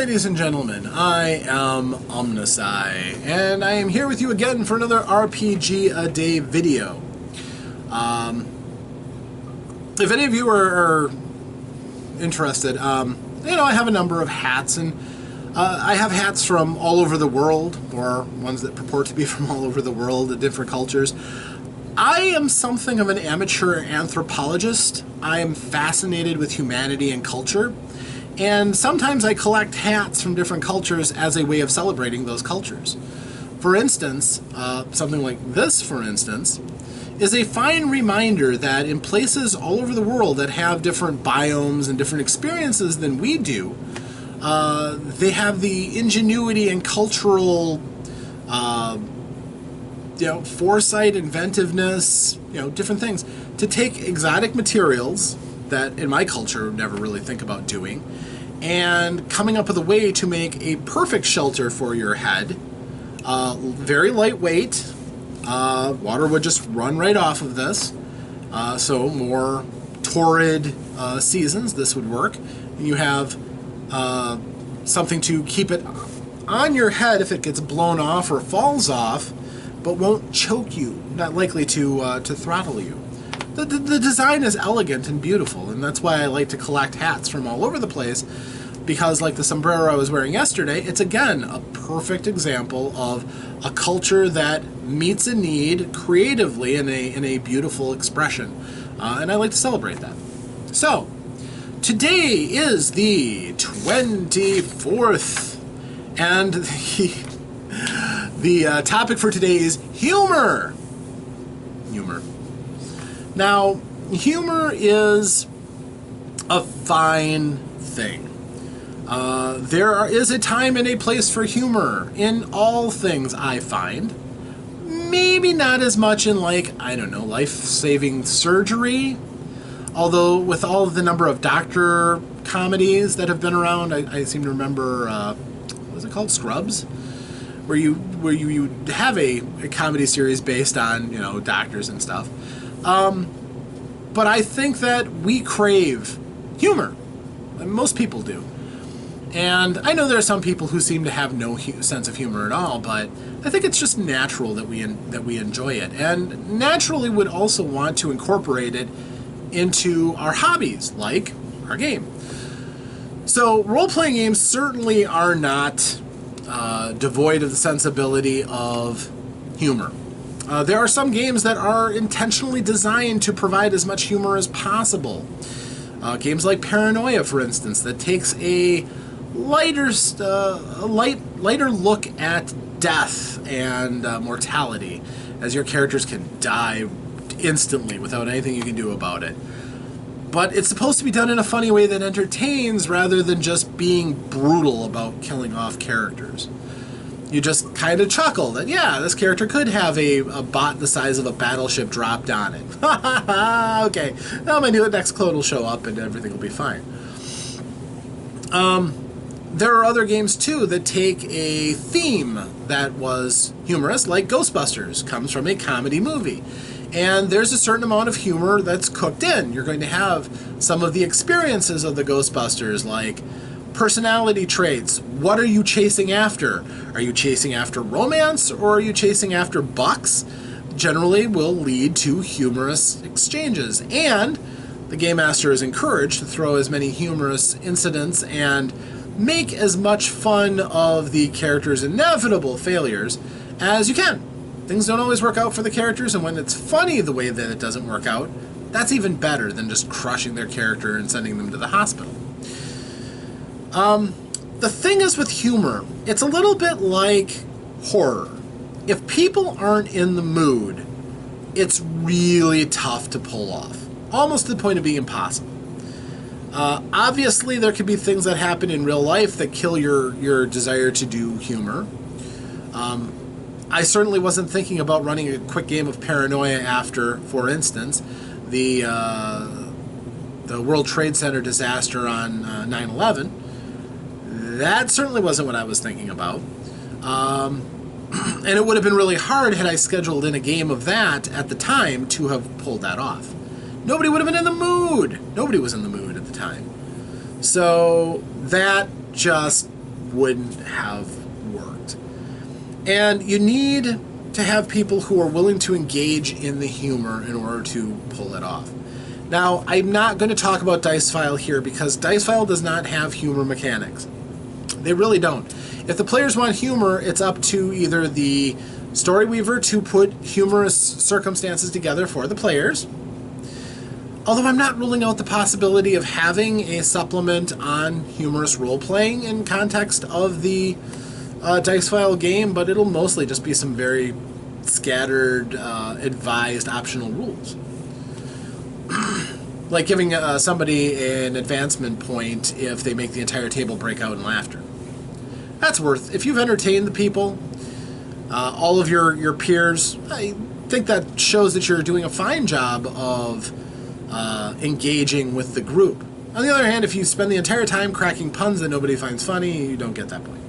ladies and gentlemen, I am OmnusI, and I am here with you again for another RPGaDay video. If any of you are interested, I have a number of hats, and I have hats from all over the world, or ones that purport to be from all over the world, at different cultures. I am something of an amateur anthropologist. I am fascinated with humanity and culture. And sometimes I collect hats from different cultures as a way of celebrating those cultures. For instance, something like this, for instance, is a fine reminder that in places all over the world that have different biomes and different experiences than we do, they have the ingenuity and cultural foresight, inventiveness, different things, to take exotic materials that in my culture never really think about doing, and coming up with a way to make a perfect shelter for your head. Very lightweight. Water would just run right off of this. So more torrid seasons, this would work. And you have something to keep it on your head if it gets blown off or falls off, but won't choke you, not likely to throttle you. The design is elegant and beautiful, and that's why I like to collect hats from all over the place, because like the sombrero I was wearing yesterday, it's again a perfect example of a culture that meets a need creatively in a beautiful expression, and I like to celebrate that. So, today is the 24th, and the topic for today is humor. Humor. Now, humor is a fine thing. There is a time and a place for humor in all things, I find. Maybe not as much in, life-saving surgery. Although, with all of the number of doctor comedies that have been around, I seem to remember, what was it called? Scrubs? Where you have a comedy series based on, doctors and stuff. But I think that we crave humor. Most people do. And I know there are some people who seem to have no sense of humor at all, but I think it's just natural that we enjoy it, and naturally would also want to incorporate it into our hobbies, like our game. So role-playing games certainly are not devoid of the sensibility of humor. There are some games that are intentionally designed to provide as much humor as possible. Games like Paranoia, for instance, that takes a lighter look at death and mortality, as your characters can die instantly without anything you can do about it. But it's supposed to be done in a funny way that entertains rather than just being brutal about killing off characters. You just kind of chuckle that, yeah, this character could have a bot the size of a battleship dropped on it. Okay, now my next clone will show up and everything will be fine. There are other games, too, that take a theme that was humorous, like Ghostbusters comes from a comedy movie. And there's a certain amount of humor that's cooked in. You're going to have some of the experiences of the Ghostbusters, like personality traits. What are you chasing after? Are you chasing after romance, or are you chasing after bucks? Generally will lead to humorous exchanges. And the Game Master is encouraged to throw as many humorous incidents and make as much fun of the character's inevitable failures as you can. Things don't always work out for the characters, and when it's funny the way that it doesn't work out, that's even better than just crushing their character and sending them to the hospital. The thing is with humor, it's a little bit like horror. If people aren't in the mood, it's really tough to pull off, almost to the point of being impossible. Obviously, there could be things that happen in real life that kill your desire to do humor. I certainly wasn't thinking about running a quick game of Paranoia after, for instance, the World Trade Center disaster on 9/11. That certainly wasn't what I was thinking about. And it would have been really hard had I scheduled in a game of that at the time to have pulled that off. Nobody would have been in the mood. Nobody was in the mood at the time. So that just wouldn't have worked. And you need to have people who are willing to engage in the humor in order to pull it off. Now, I'm not going to talk about Dicefile here because Dicefile does not have humor mechanics. They really don't. If the players want humor, it's up to either the Storyweaver to put humorous circumstances together for the players. Although I'm not ruling out the possibility of having a supplement on humorous role-playing in context of the Dicefile game, but it'll mostly just be some very scattered, advised optional rules. Like giving somebody an advancement point if they make the entire table break out in laughter. That's worth. If you've entertained the people, all of your peers, I think that shows that you're doing a fine job of engaging with the group. On the other hand, if you spend the entire time cracking puns that nobody finds funny, you don't get that point.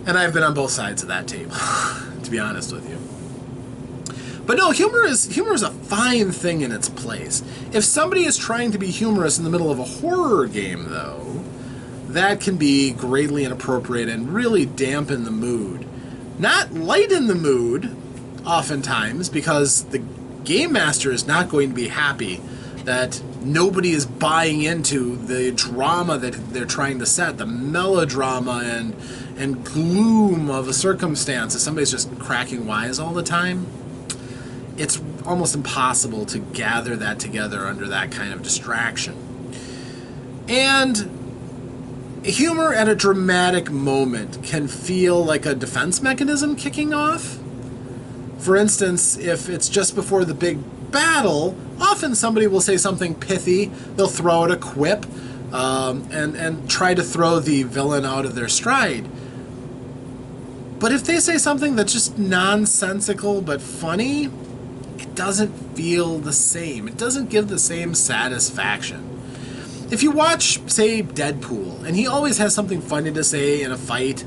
And I've been on both sides of that table, to be honest with you. But no, humor is a fine thing in its place. If somebody is trying to be humorous in the middle of a horror game, though, that can be greatly inappropriate and really dampen the mood. Not lighten the mood, oftentimes, because the game master is not going to be happy that nobody is buying into the drama that they're trying to set, the melodrama and gloom of a circumstance. If somebody's just cracking wise all the time, it's almost impossible to gather that together under that kind of distraction. And humor at a dramatic moment can feel like a defense mechanism kicking off. For instance, if it's just before the big battle, often somebody will say something pithy, they'll throw out a quip, and try to throw the villain out of their stride. But if they say something that's just nonsensical but funny, it doesn't feel the same. It doesn't give the same satisfaction. If you watch, say, Deadpool, and he always has something funny to say in a fight,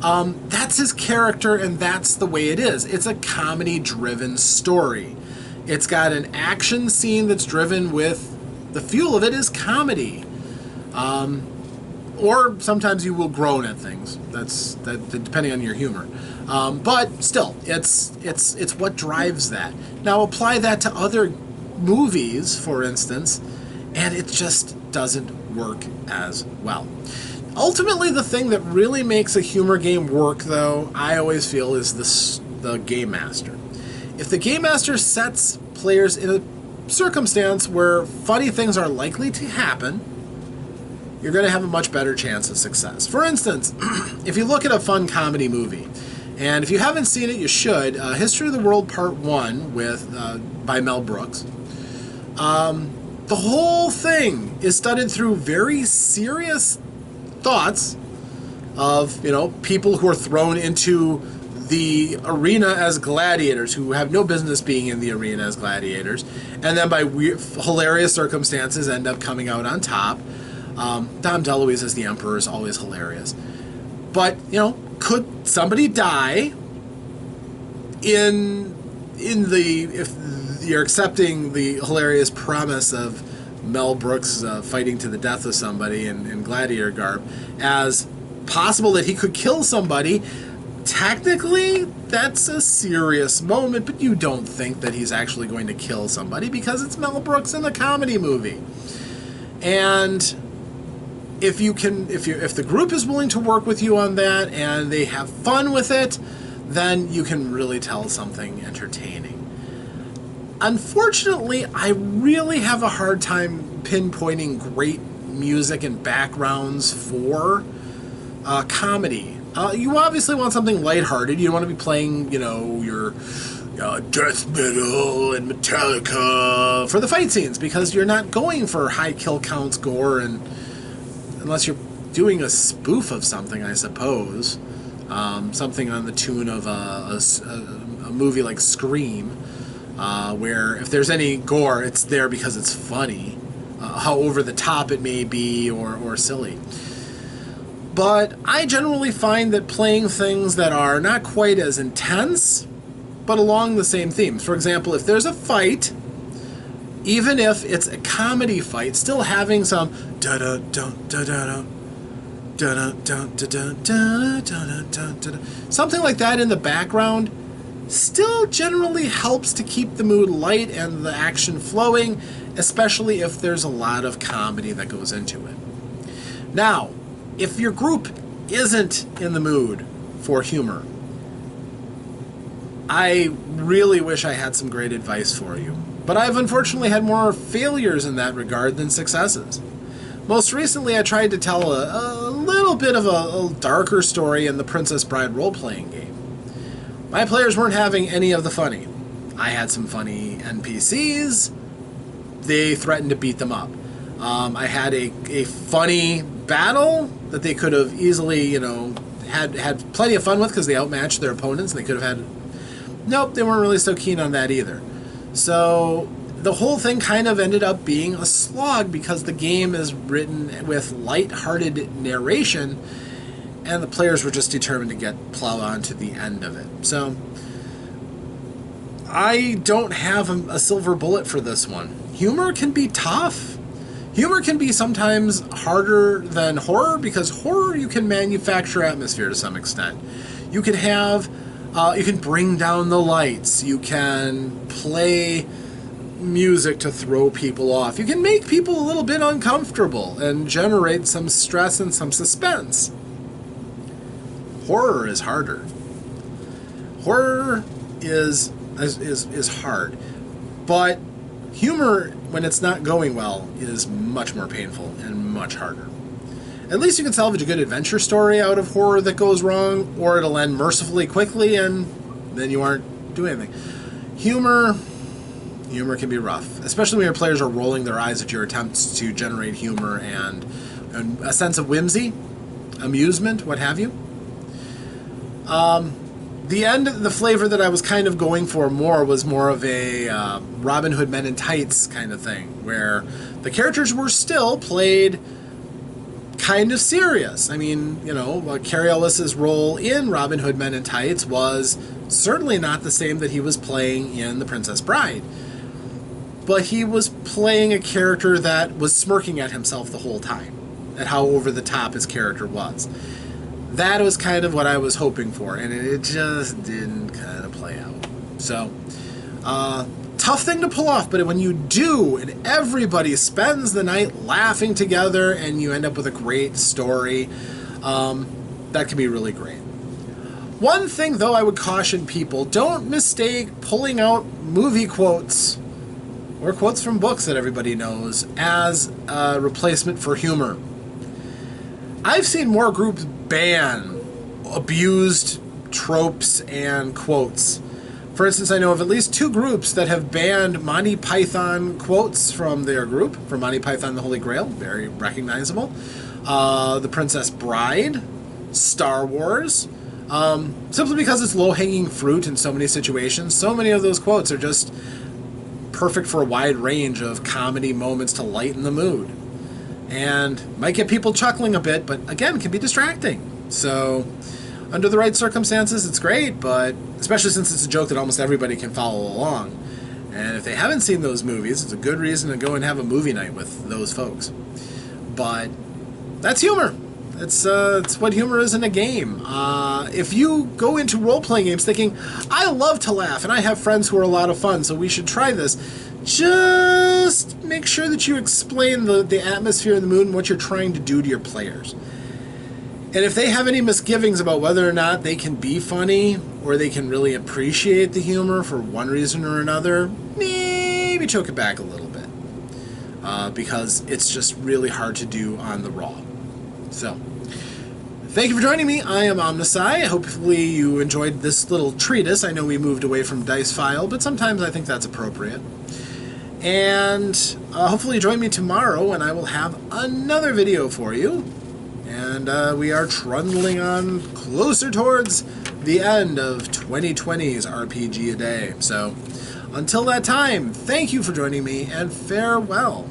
that's his character and that's the way it is. It's a comedy-driven story. It's got an action scene that's driven with, the fuel of it is comedy. Or sometimes you will groan at things. That's depending on your humor. But still, it's what drives that. Now apply that to other movies, for instance, and it just doesn't work as well. Ultimately, the thing that really makes a humor game work, though, I always feel is the game master. If the game master sets players in a circumstance where funny things are likely to happen, you're going to have a much better chance of success. For instance, if you look at a fun comedy movie, and if you haven't seen it, you should, History of the World Part 1 by Mel Brooks. The whole thing is studied through very serious thoughts of, people who are thrown into the arena as gladiators, who have no business being in the arena as gladiators, and then by hilarious circumstances end up coming out on top. Dom DeLuise as the Emperor is always hilarious. But, could somebody die if you're accepting the hilarious premise of Mel Brooks fighting to the death with somebody in gladiator garb, as possible that he could kill somebody? Technically, that's a serious moment, but you don't think that he's actually going to kill somebody because it's Mel Brooks in a comedy movie. And if the group is willing to work with you on that and they have fun with it, then you can really tell something entertaining. Unfortunately, I really have a hard time pinpointing great music and backgrounds for comedy. You obviously want something lighthearted. You don't want to be playing, your death metal and Metallica for the fight scenes, because you're not going for high kill counts, gore, and unless you're doing a spoof of something, I suppose. Something on the tune of a movie like Scream, where if there's any gore, it's there because it's funny, how over the top it may be or silly. But I generally find that playing things that are not quite as intense, but along the same themes. For example, if there's a fight, even if it's a comedy fight, still having some da-da-da-da-da-da something like that in the background still generally helps to keep the mood light and the action flowing, especially if there's a lot of comedy that goes into it. Now, if your group isn't in the mood for humor, I really wish I had some great advice for you, but I've unfortunately had more failures in that regard than successes. Most recently, I tried to tell a little bit of a darker story in the Princess Bride role-playing game. My players weren't having any of the funny. I had some funny NPCs. They threatened to beat them up. I had a funny battle that they could have easily, had plenty of fun with because they outmatched their opponents, and they could have had... Nope, they weren't really so keen on that either. So the whole thing kind of ended up being a slog because the game is written with light-hearted narration, and the players were just determined to plow on to the end of it. So I don't have a silver bullet for this one. Humor can be tough. Humor can be sometimes harder than horror, because horror you can manufacture atmosphere to some extent. You can have, you can bring down the lights. You can play music to throw people off. You can make people a little bit uncomfortable and generate some stress and some suspense. Horror is harder. Horror is hard, but humor, when it's not going well, is much more painful and much harder. At least you can salvage a good adventure story out of horror that goes wrong, or it'll end mercifully quickly and then you aren't doing anything. Humor can be rough, especially when your players are rolling their eyes at your attempts to generate humor and a sense of whimsy, amusement, what have you. The flavor that I was kind of going for was more of a Robin Hood Men in Tights kind of thing, where the characters were still played kind of serious. I mean, Cary Elwes's role in Robin Hood Men in Tights was certainly not the same that he was playing in The Princess Bride. But he was playing a character that was smirking at himself the whole time, at how over the top his character was. That was kind of what I was hoping for, and it just didn't kind of play out. So, tough thing to pull off, but when you do, and everybody spends the night laughing together, and you end up with a great story, that can be really great. One thing, though, I would caution people, don't mistake pulling out movie quotes or quotes from books that everybody knows as a replacement for humor. I've seen more groups ban abused tropes and quotes. For instance, I know of at least 2 groups that have banned Monty Python quotes from their group, from Monty Python and the Holy Grail, very recognizable. The Princess Bride, Star Wars, simply because it's low-hanging fruit in so many situations. So many of those quotes are just perfect for a wide range of comedy moments to lighten the mood. And might get people chuckling a bit, but again, can be distracting. So, under the right circumstances, it's great, but especially since it's a joke that almost everybody can follow along. And if they haven't seen those movies, it's a good reason to go and have a movie night with those folks. But that's humor. It's what humor is in a game. If you go into role-playing games thinking, I love to laugh, and I have friends who are a lot of fun, so we should try this, just make sure that you explain the atmosphere and the mood and what you're trying to do to your players. And if they have any misgivings about whether or not they can be funny, or they can really appreciate the humor for one reason or another, maybe choke it back a little bit. Because it's just really hard to do on the raw. So, thank you for joining me. I am OmnusI. Hopefully you enjoyed this little treatise. I know we moved away from Dice File, but sometimes I think that's appropriate. And hopefully join me tomorrow, and I will have another video for you. And we are trundling on closer towards the end of 2020's RPGaDay. So, until that time, thank you for joining me, and farewell.